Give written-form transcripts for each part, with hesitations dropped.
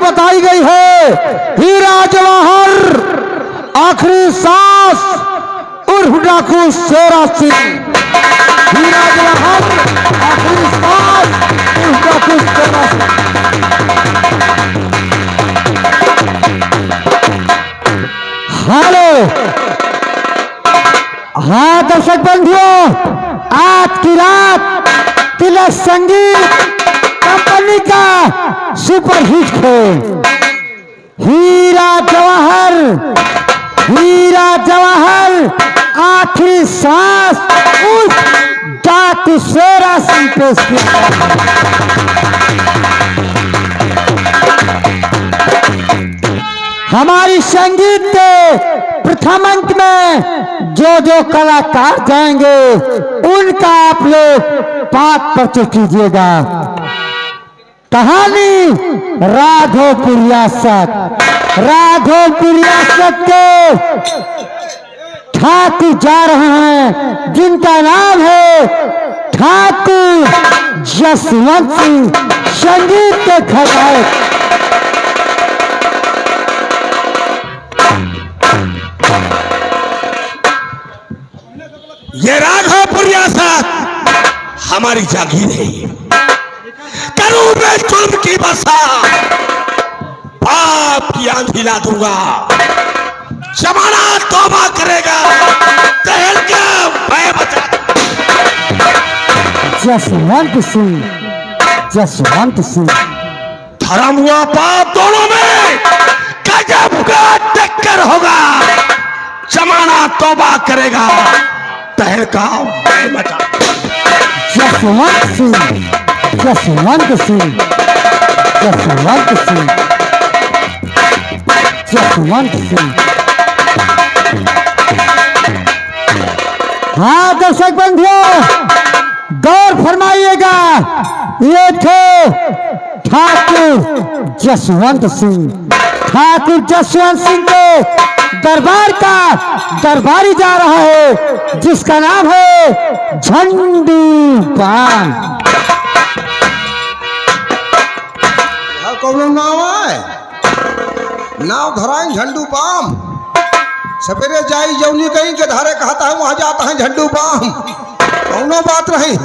बताई गई है। हीरा जवाहर आखिरी सांस उर्फ डाकू शेरा सिंह। हीरा जवाहर आखिरी सांस उर्फ डाकू शेरा सिंह। हेलो, हाँ दर्शक बंधुओं, आज की रात तिलक संगीत कंपनी का सुपर हिट खेल हीरा जवाहर आखिरी सांस उस डाकू शेरा सिंह पेश किया। हमारी संगीत के प्रथम अंक में जो कलाकार जाएंगे उनका आप लोग पाठ प्रस्तुत कीजिएगा। कहानी राघोपुर रियासत के ठाकुर जा रहे हैं जिनका नाम है ठाकुर जसवंत सिंह, संगीत के खजानची। ये राघोपुर रियासत हमारी जागीर है। करूं मैं जुल्म की बरसा, पाप की आंधी ला दूंगा। जमाना तौबा करेगा, तहल क्या मैं बचा। जसवंत सिंह, धर्म हुआ पाप दोनों में गजब का टक्कर होगा। जमाना तौबा करेगा, तहल का मैं बचा। जसवंत सिंह। हाँ दर्शक बंधुओं, गौर फरमाइएगा, ये थे ठाकुर जसवंत सिंह के दरबार का दरबारी जा रहा है जिसका नाम है झंडू पान। कौन नाम है? नाव धराई झंडू पाम। सवेरे जाई जौनी कहीं के धारे कहता है वहां जाता है झंडू पाम। कौनो बात नहीं,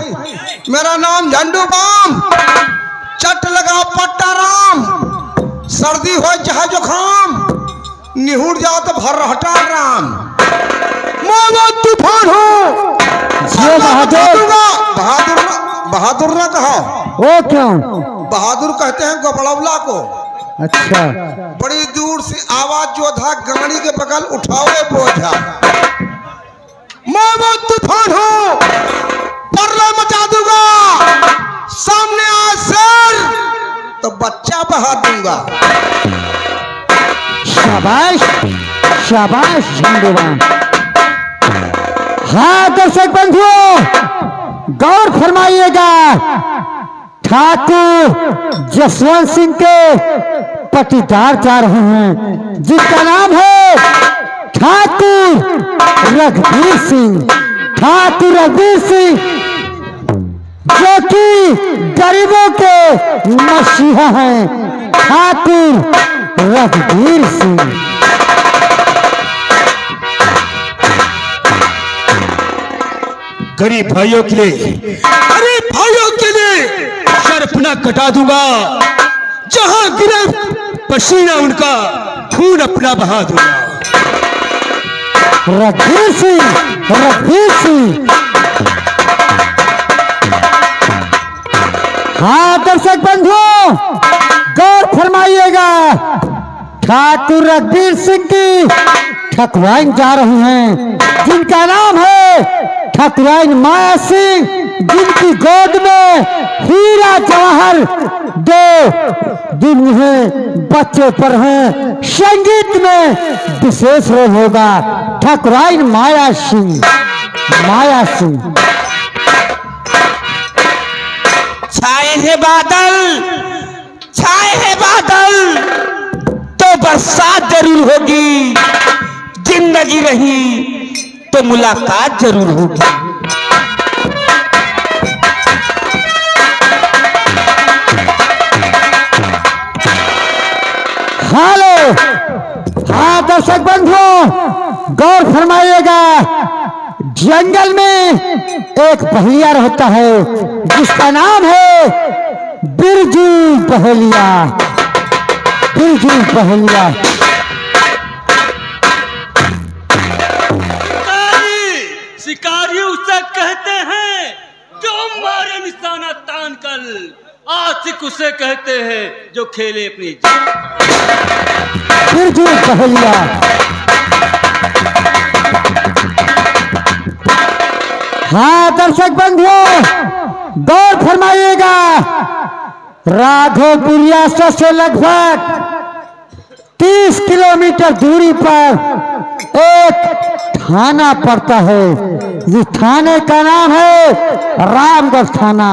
मेरा नाम झंडू पाम। चट लगा पट्टा राम, सर्दी हो चाहे जुखाम, निहुर जाओ तो भर्रहटा राम। मैं तूफान हूँ। बहादुर ना कहो। वो क्यों? बहादुर कहते हैं गोबड़ौला को। अच्छा, बड़ी दूर से आवाज जो था, गाड़ी के बगल उठाओ बोझा। मैं वो तूफान हूँ, पर्रा मचा दूंगा। सामने आ शेर तो बच्चा बहा दूंगा। शाबाश झंडूबान। हाँ दर्शक बंधुओं, गौर फरमाइएगा, ठाकुर जसवंत सिंह के पटीदार जा रहे हैं जिसका नाम है ठाकुर रघुवीर सिंह, जो कि गरीबों के मसीहा हैं। ठाकुर रघुवीर सिंह। गरीब भाइयों के लिए सर अपना कटा दूंगा। जहां गिरे पसीना उनका खून अपना बहा दूंगा। रघुवीर सिंह। हाँ दर्शक बंधुओं, गौर फरमाइएगा, ठाकुर रघुवीर सिंह की ठकुराइन जा रही हैं जिनका नाम है ठकुराइन माया सिंह, जिनकी गोद में हीरा जवाहर 2 दिन में बच्चे पर हैं। संगीत में विशेष रोल होगा ठकुराइन माया सिंह। छाए हैं बादल तो बरसात जरूर होगी। जिंदगी रही तो मुलाकात जरूर होगी। हेलो। हाँ दर्शक बंधुओं, गौर फरमाइएगा, जंगल में एक बहेलिया रहता है जिसका नाम है बिरजू बहेलिया। बिरजू बहेलिया। शिकारी उसे कहते हैं जो मारे निशाना तान कर, आशिक उसे कहते हैं जो खेले अपनी जान। बिरजू बहेलिया। हाँ दर्शक बंधुओं, गौर फरमाइएगा, राघोपुरिया से लगभग 30 किलोमीटर दूरी पर एक थाना पड़ता है। जिस थाने का नाम है रामगढ़ थाना।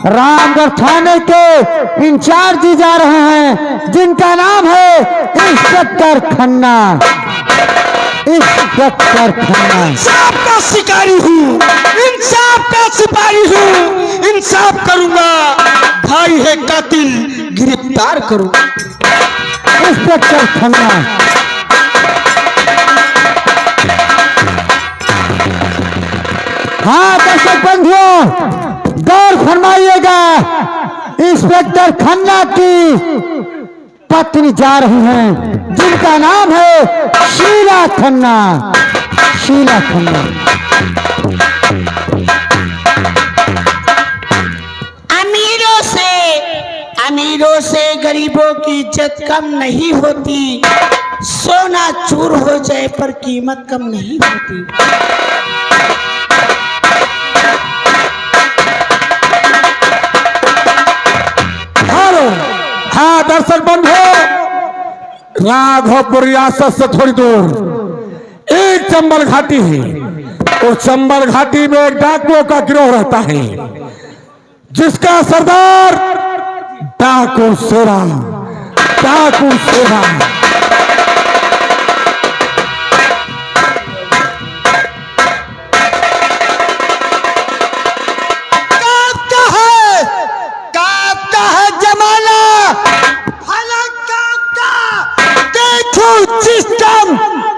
रामगढ़ थाने के इंचार्ज जा रहे हैं जिनका नाम है इंस्पेक्टर खन्ना। इंस्पेक्टर खन्ना। इंसाफ का शिकारी हूँ, इंसाफ का सिपाही हूँ, इंसाफ करूंगा, भाई है कातिल गिरफ्तार करूंगा। इंस्पेक्टर खन्ना। हाँ दर्शक बंधुओं, गौर फरमाइएगा, इंस्पेक्टर खन्ना की पत्नी जा रही हैं जिनका नाम है शीला खन्ना। शीला खन्ना। अमीरों से गरीबों की इज्जत कम नहीं होती, सोना चूर हो जाए पर कीमत कम नहीं होती। हाँ दर्शक बंधु, राघोपुर रियासत से थोड़ी दूर एक चंबल घाटी है। उस चंबल घाटी में एक डाकुओं का गिरोह रहता है जिसका सरदार डाकू शेरा। डाकू शेरा। सिस्टम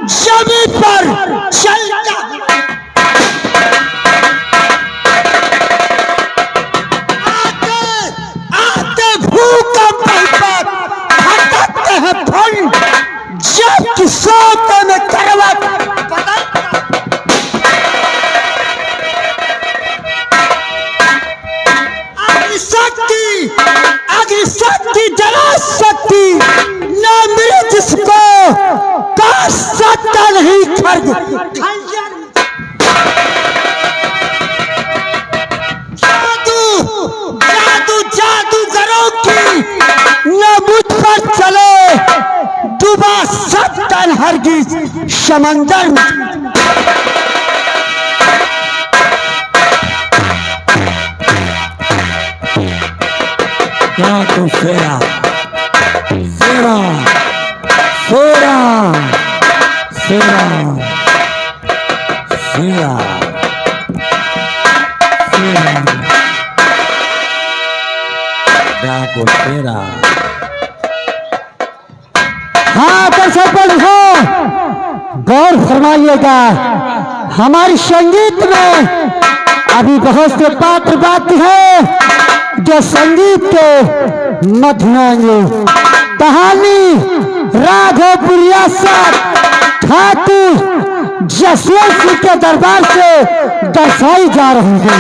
जमीन पर चलता है। आते भूकंप पर हटकते हैं फंड, जब किसों में करवट आगे शक्ति जरा शक्ति न मिले जिसको का सकता नहीं खर्च। जादू जादू जादूगरों की न मुझ पर चले, डूबा सकता हरगिज समंदर में। डाकू शेरा। शेरा। शेरा। शेरा। शेरा। शेरा। डाकू शेरा। हाँ दर्शक बंधु, गौर फरमाइएगा, हमारी संगीत में अभी बहुत से पात्र बाकी है जो संगीत के मध्य कहानी राघोपुर रियासत ठाकुर जसवंत सिंह के दरबार से दर्शाई जा रही है।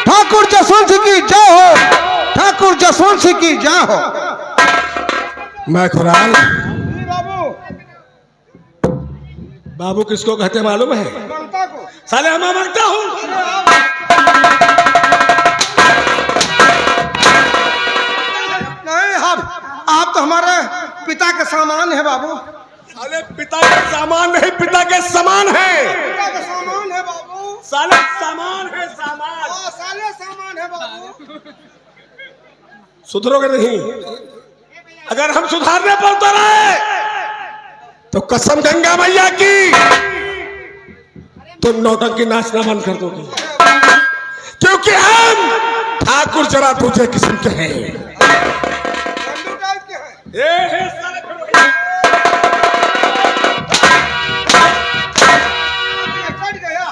ठाकुर जसवंत सिंह की जय हो। ठाकुर जसवंत सिंह की जय हो। मैं खुराल बाबू किसको कहते मालूम है? साले हम मांगता हूँ। नहीं, आप तो हमारे पिता के सामान है बाबू। साले पिता के सामान नहीं, पिता के समान है। साले सामान है सामान। साले सामान है बाबू। सुधरोगे नहीं। अगर हम सुधारने पर उतर आए तो कसम गंगा मैया की तुम नौटंकी नाचना बंद कर दोगे, क्योंकि हम ठाकुर जरा तुझे किस्म के हैं। झंडू टाइप के हैं। ए साले फिर वही। कट गया।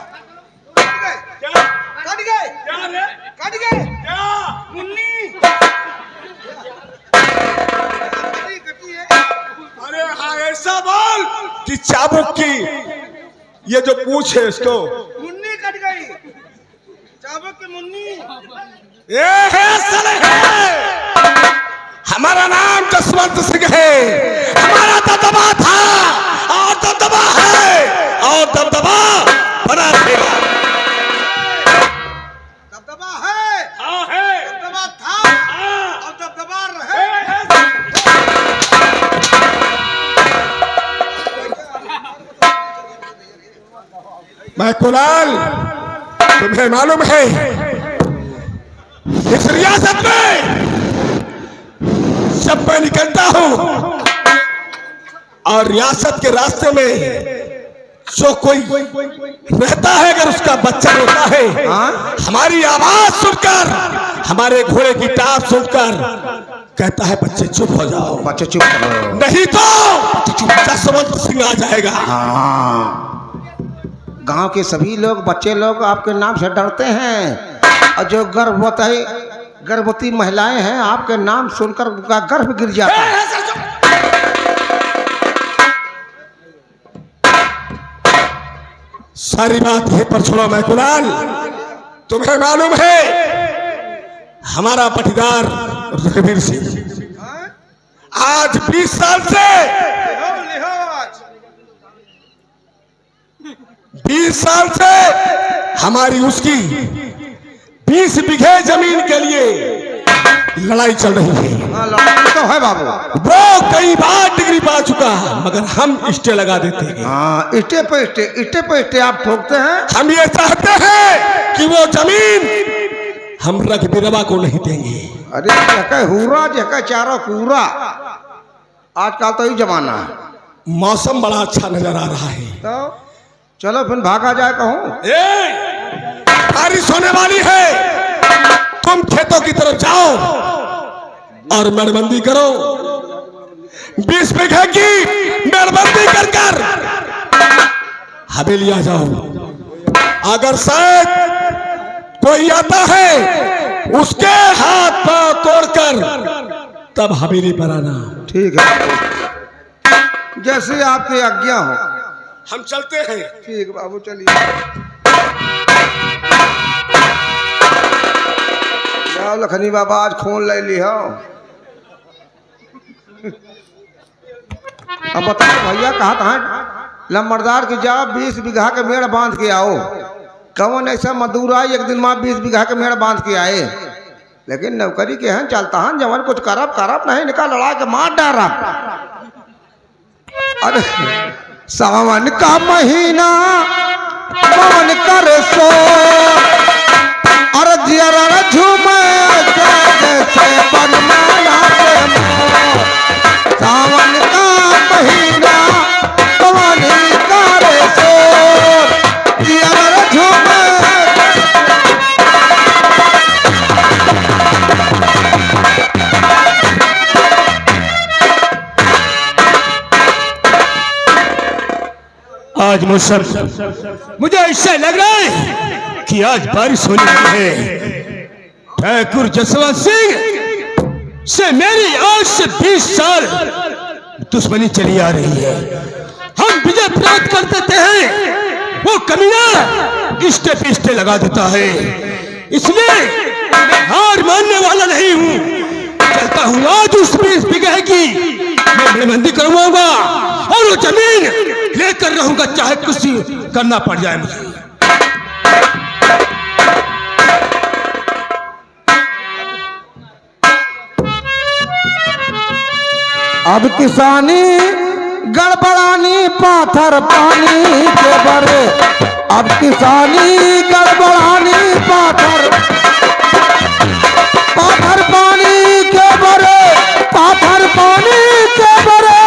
क्या कट गए। क्या रे? कट गए। क्या मुन्नी। कटी है। अरे हाँ ऐसा बोल कि चाबुक की ये जो पूछ है इसको मुन्नी कट गई। चाबुक की मुन्नी। ये है साले है। हमारा नाम जसवंत सिंह है, हमारा दबदबा था और दबदबा है और दबदबा बना रहेगा। दबदबा है। हाँ है। दबदबा था। हाँ। और दबदबा रहे। मैं कुलाल, तुम्हें मालूम है इस रियासत में जब मैं निकलता हूं और रियासत के रास्ते में जो कोई रहता है, अगर उसका बच्चा रोता है, हमारी आवाज सुनकर, हमारे घोड़े की टाप सुनकर कहता है बच्चे चुप हो जाओ, बच्चे चुप करो, नहीं तो जसवंत सिंह आ जाएगा। गांव के सभी लोग, बच्चे लोग आपके नाम से डरते हैं, और जो गर्भवती महिलाएं हैं आपके नाम सुनकर उनका गर्भ गिर जाता है। सारी बात यहीं पर छोड़ो मैं कुलाल, तुम्हें मालूम है हमारा पटीदार रघुवीर सिंह आज 20 साल से 20 साल से हमारी उसकी 20 बीघे जमीन के लिए लड़ाई चल रही है। लड़ाई तो है बाबू। वो कई बार डिग्री पा चुका है, मगर हम इष्टे लगा देते हैं। हाँ, इष्टे पे इष्टे आप ठोकते हैं। हम ये चाहते हैं कि वो जमीन हम रघुवीरवा को नहीं देंगे। अरे जगह हुरा जगह चारों पूरा, आजकल तो ही जमाना है। मौसम बड़ा अच्छा नजर आ रहा है, तो चलो फिर भागा जाए कहूँ। बारिश होने वाली है, तुम खेतों की तरफ जाओ और मेड़बंदी करो। 20 बीघे की मेड़बंदी कर कर हवेली आ जाओ। अगर शायद कोई आता है उसके हाथ पांव तोड़कर तब हवेली पर आना। ठीक है, जैसे आपकी आज्ञा हो। हम चलते हैं। ठीक बाबू, चलिए जाओ लखनी बाबा, आज खून ले ली हो। अब बताओ भैया, कहा था लम्बरदार की जाओ 20 बीघा के मेड़ बांध के आओ। कौन ऐसा मजदूर आए एक दिन माँ 20 बीघा के मेड़ बांध के आए, लेकिन नौकरी के हैं चलता है जवन कुछ करब नहीं, निकाल लड़ा के मार डारा। अरे सावन का महीना पवन कर सो, अरे जिया झूमे जैसे बनमाला के मोर। सावन का महीना पवन कर सो, जिया झूमे। आज मौसम मुझे ऐसा लग रहा है कि आज बारिश होने वाली है। ठाकुर जसवंत सिंह से मेरी आज से 20 साल दुश्मनी चली आ रही है। हम विजय प्राप्त कर देते हैं, वो कमीना इष्टे पिष्टे लगा देता है। इसलिए मैं हार मानने वाला नहीं हूँ। चलता हूँ आज उस 20 बीघे की मैं मेड़बंदी करवाऊंगा और वो जमीन लेकर रहूंगा, चाहे कुछ करना पड़ जाए मुझे। अब किसानी गड़बड़ानी पाथर पानी के बरे, अब किसानी बढ़ानी पाथर पाथर पानी के बरे पाथर पानी के बरे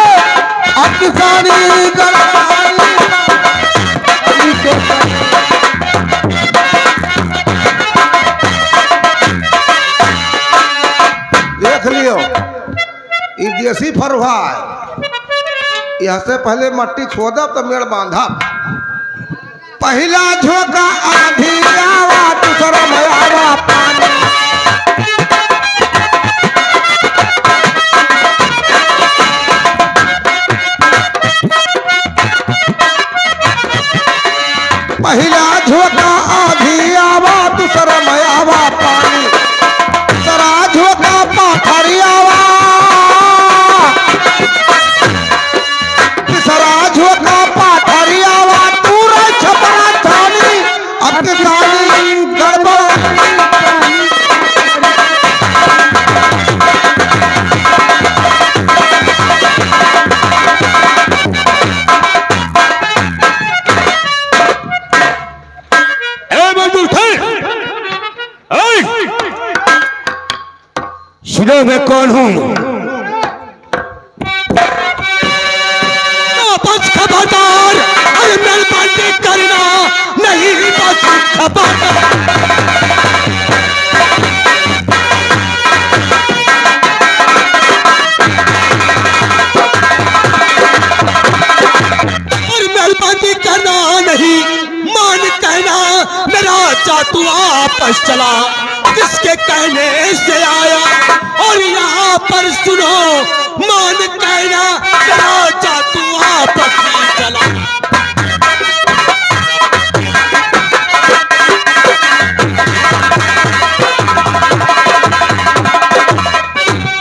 अब किसानी गड़बड़ानी देख लियो ये देसी फरुहा है। यहाँ से पहले मट्टी खोदब तो मेड़ बांधब। पहला झोंका आधी आवा दूसरा भयावा पानी पहला झोंका आधी आवा दूसरा मयावा पानी तीसरा झोंका पाथरी आवा तीसरा झोंका पाथरी आवा पूरा छपरा थानी अब किसानी गड़बड़ सुनो मैं कौन हूँ? बस खबरदार, अरे मेहरबानी करना नहीं, बस खबरदार। और मेहरबानी करना नहीं, मान कहना मेरा चातू आपस चला, किसके कहने से आया और यहाँ पर सुनो, मान कहना मेरा चातू आपस में चला।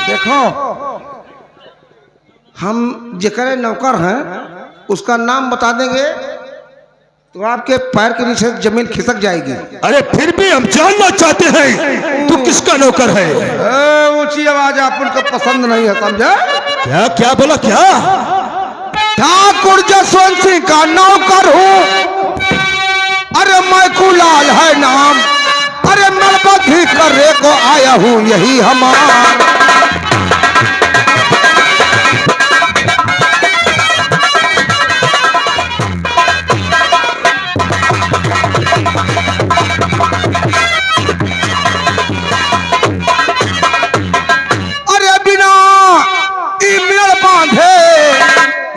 देखो हम जिक्र नौकर हैं उसका नाम बता देंगे तो आपके पैर के नीचे जमीन खिसक जाएगी। अरे फिर भी हम जानना चाहते हैं तू किसका नौकर है? ऊंची आवाज आप उनको पसंद नहीं है, समझे? क्या क्या बोला क्या? ठाकुर जसवंत सिंह का नौकर हूँ। अरे मैं कुलाल है नाम, अरे नलबद्धी करने को आया हूँ यही हमारा।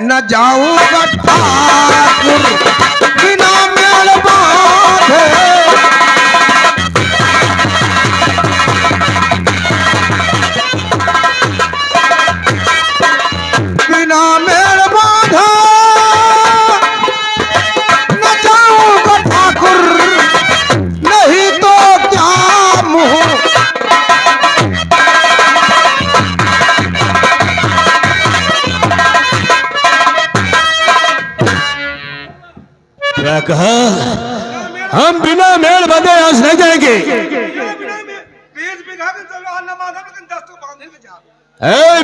न जाऊंगा ठाकुर बिना मेल बांधे, बिना मेल बांधे न जाऊंगा ठाकुर, नहीं तो क्या मुँह क्या कहा? हम बिना मेल बंधे आज नहीं जाएंगे।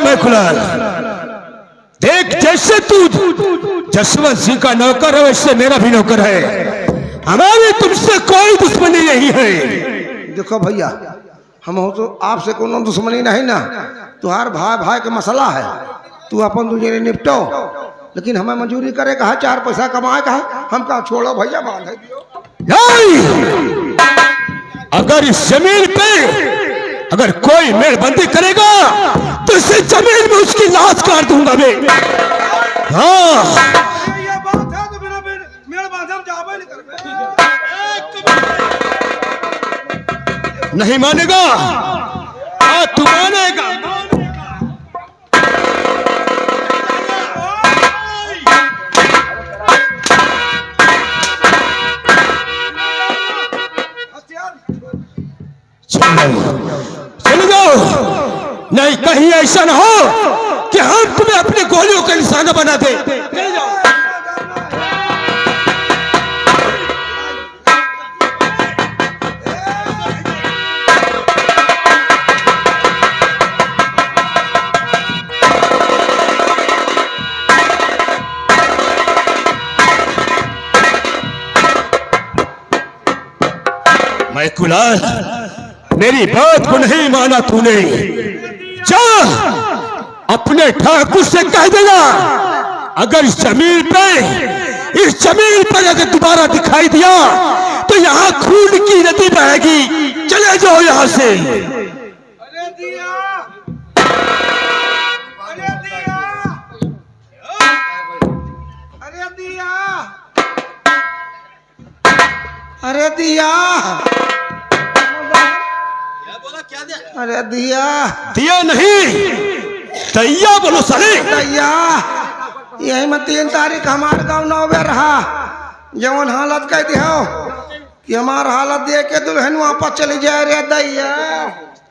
मैं कुलाल देख, जैसे तू जसवंत सिंह का नौकर है वैसे मेरा भी नौकर है, हमारी तुमसे कोई दुश्मनी नहीं है। देखो भैया, हम हो तो आपसे कोनो दुश्मनी नहीं ना, तुहार भाई भाई का मसला है, तू अपन तुझे निपटो, लेकिन हमें मंजूरी करे कहा, चार पैसा कमाए कहा, हम कहा छोड़ो भैया बांधे दियो। नहीं, अगर इस जमीन पे अगर कोई मेलबंदी करेगा तो इसे जमीन में उसकी लाश काट दूंगा मैं। हाँ, ये बात है तो बिना मेल बांधे हम जाबे नहीं करबे। नहीं मानेगा? हाँ तू मानेगा। चले जाओ, नहीं कहीं ऐसा ना हो कि हम तुम्हें अपने गोलियों का निशाना बना दे। चले जाओ। मैं कुलाल, मेरी बात को नहीं माना तूने। जा अपने ठाकुर से कह देना, अगर इस जमीन पर अगर दोबारा दिखाई दिया तो यहाँ खून की नदी बहेगी। चले जाओ यहाँ से। अरे दिया, अरे दिया, अरे दिया, अरे दिया, अरे दिया, दिया नहीं दैया बोलो साले। दैया, यही में 3 तारीख हमारे गाँव 9 बजे रहा, जवन हालत कह दियो कि हमार हालत देख के दुल्हन वापस चली जाए। रे दैया,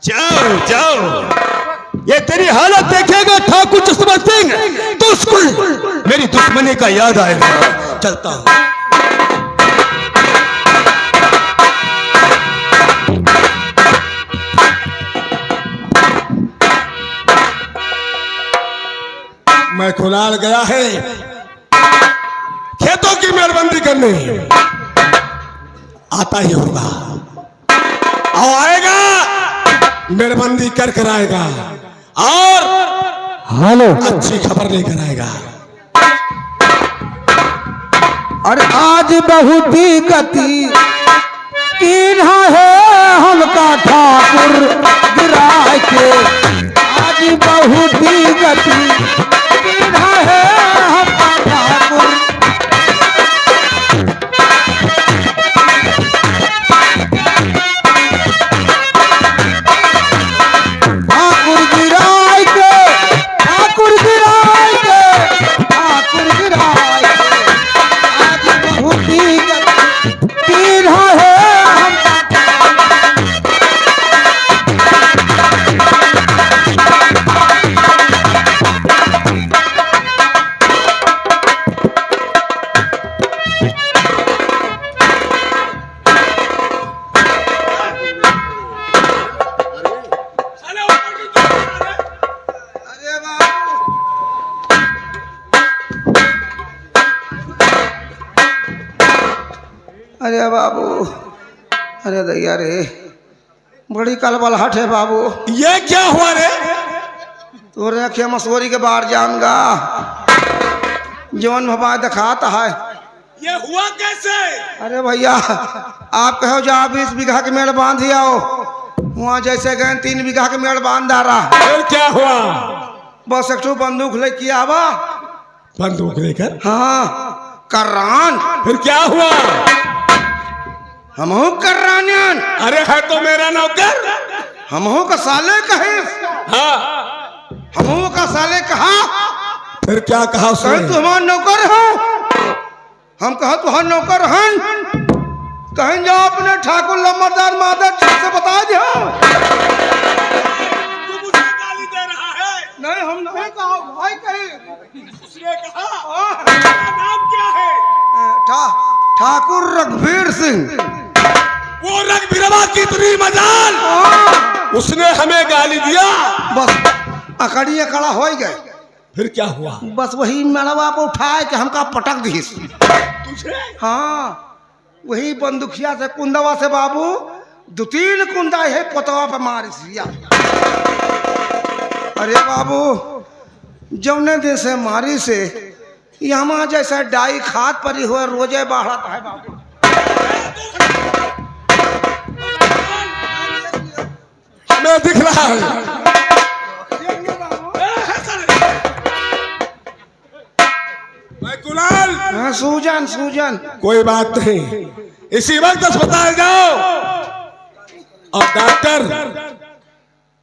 जाओ जाओ, ये तेरी हालत देखेगा ठाकुर जसवंत सिंह तो उसको मेरी दुश्मनी का याद आएगा। चलता हूँ। मैं कुलाल गया है खेतों की मेहरबंदी करने, आता ही होगा और आएगा, मेहरबंदी कर कर आएगा और हेलो, अच्छी खबर लेकर आएगा। अरे आज बहुत ही गति इन्हा है हमका ठाकुर गिराए के, आज बहुत ही गति इन्हा है हमका ठाकुर। ठाकुर गिराए के, ठाकुर गिराए के, ठाकुर गिराए के, आज बहुत ही गति इन्हा है हमका अरे बाबू, अरे बाबू, अरे दैया रे, बड़ी कलबलाहट है बाबू। ये क्या हुआ रे? तोरे अखिया मसूरी के बाहर जाऊंगा, जवन भवा दिखाता है। ये हुआ कैसे? अरे भैया, आप कहो जा 20 बीघा के मेड़ बांध ही आओ, वहाँ जैसे गए 3 बीघा के मेड़ बांध डाला। फिर क्या हुआ? बस एक ठो बंदूक लेके आवा। बंदूक लेकर? हाँ, कर्रान। फिर क्या हुआ? हमहू कर्रानियन, अरे है तो मेरा नौकर। हमहू का साले कहे, हाँ, हमहू का साले कहा। फिर क्या कहा कहे उसने? तू हमार नौकर हो, हम कहा तुहार नौकर हन। कहीं जाओ अपने ठाकुर लम्बरदार माधव जी से बता दियो। तू मुझे गाली दे रहा है? नहीं, हम नहीं कहा, भाई कहे। उसने कहा तेरा नाम क्या है? ठाकुर रघुवीर सिंह। वो रघुवीरवा की इतनी मजाल, उसने हमें गाली दिया। बस अकड़ी अकड़ा हो गए। फिर क्या हुआ? बस वही मड़वा पर उठाए कि हमका पटक दी। तुझे? हाँ, वही बंदुखिया से कुंदवा से बाबू 2-3 कुंदा है पतवा पे मार सिया। अरे बाबू, जौने दिन से मारी से यहाँ जैसा डाई खाद पर ही हुआ रोजे बढ़ता है बाबू। हमें दिख रहा है। मैं कुलाल। हाँ, सूजन सूजन। कोई बात नहीं, इसी वक्त अस्पताल जाओ और डॉक्टर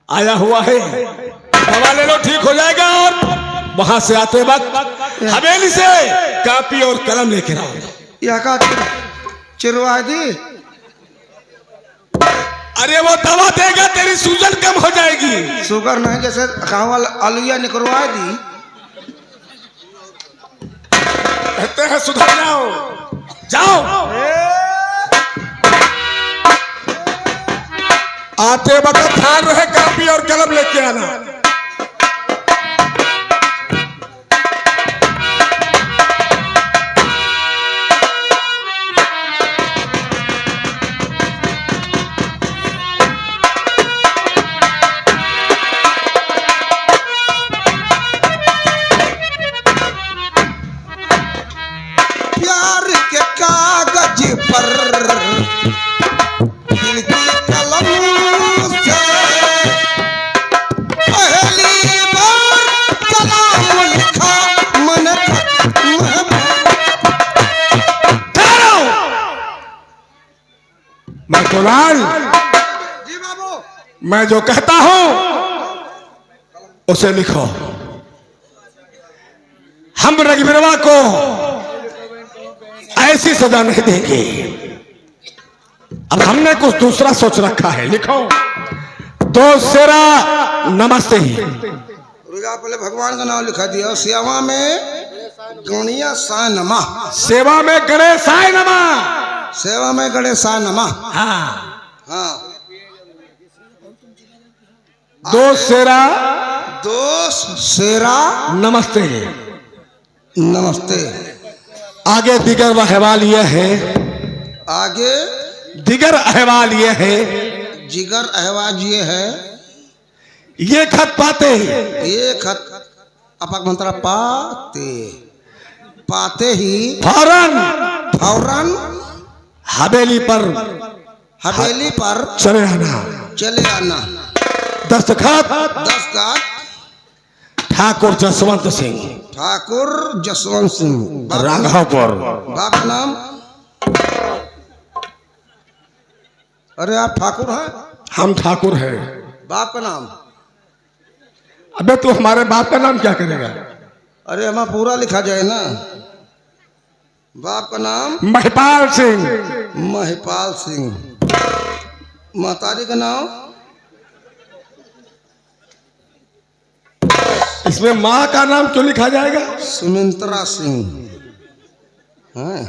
आया हुआ है, दवा ले लो, ठीक हो जाएगा। और वहां से आते वक्त हवेली से कापी और कलम लेकर आओ। यह का चिरवा दी। अरे वो दवा देगा, तेरी सूजन कम हो जाएगी। शुगर नहीं, जैसे खावा आलूया निकलवा दी। कहते हैं सुधर जाओ, जाओ। आते वक्त ध्यान रहे, कापी और कलम लेके आना। मरतोलाल, जी बाबू। मैं जो कहता हूं उसे लिखो। हम रघुवीरवा को ऐसी सजा नहीं देंगे। अब हमने कुछ दूसरा सोच रखा है। लिखो, दो सेरा नमस्ते। रुजा पहले भगवान का नाम लिखा दिया। सेवा में गणिया सा नमा। सेवा में गणेशाय नमः। सेवा में गणेशा नमा। हाँ, हाँ। दो सेरा दो सेरा नमस्ते। नमस्ते। आगे दिगर अहवाल यह है, आगे दिगर अहवाल यह है, जिगर अहवाज ये है। ये खत पाते ये खत अपक मंत्रा पाते पाते ही फौरन फौरन हवेली पर चले आना। चले आना। दस्तखत दस्तखत ठाकुर जसवंत सिंह, ठाकुर जसवंत सिंह, राघवपुर। बाप का नाम। अरे आप ठाकुर हैं? हम ठाकुर हैं। बाप का नाम? अबे तू हमारे बाप का नाम क्या करेगा? अरे हमें पूरा लिखा जाए ना। बाप का नाम? महिपाल सिंह। महिपाल सिंह। महतारी का नाम? इसमें माँ का नाम क्यों लिखा जाएगा? सुमित्रा सिंह। हाँ।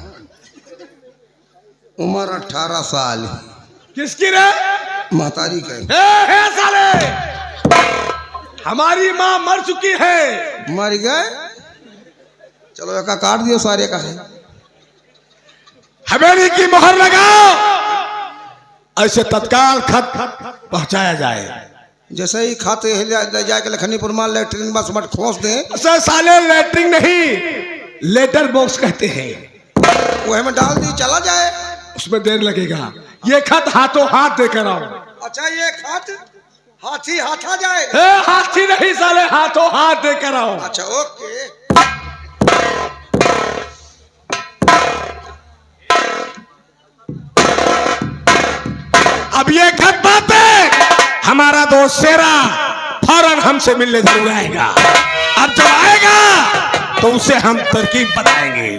उम्र 18 साल। किसकी रे? महतारी का। हे साले, हमारी माँ मर चुकी है। मर गए? चलो एक काट दियो सारे का है। हवेली की मोहर लगाओ। ऐसे तत्काल खत पहुंचाया जाए। जैसे ही खाते ले जाके लखनीपुर माल लेटरिन बस मत खोस दे। उसे साले लेटरिन नहीं, लेटर बॉक्स कहते हैं। वो हमें डाल दी चला जाए। उसमें देर लगेगा। ये खत हाथों हाथ देकर आओ। अच्छा ये खत हाथी हाथा जाए? हाथी नहीं साले, हाथों हाथ देकर आओ। अच्छा ओके। अब ये खत बाते हमारा दोस्त शेरा फौरन हमसे मिलने जरूर आएगा। अब जब आएगा तो उसे हम तरकीब बताएंगे।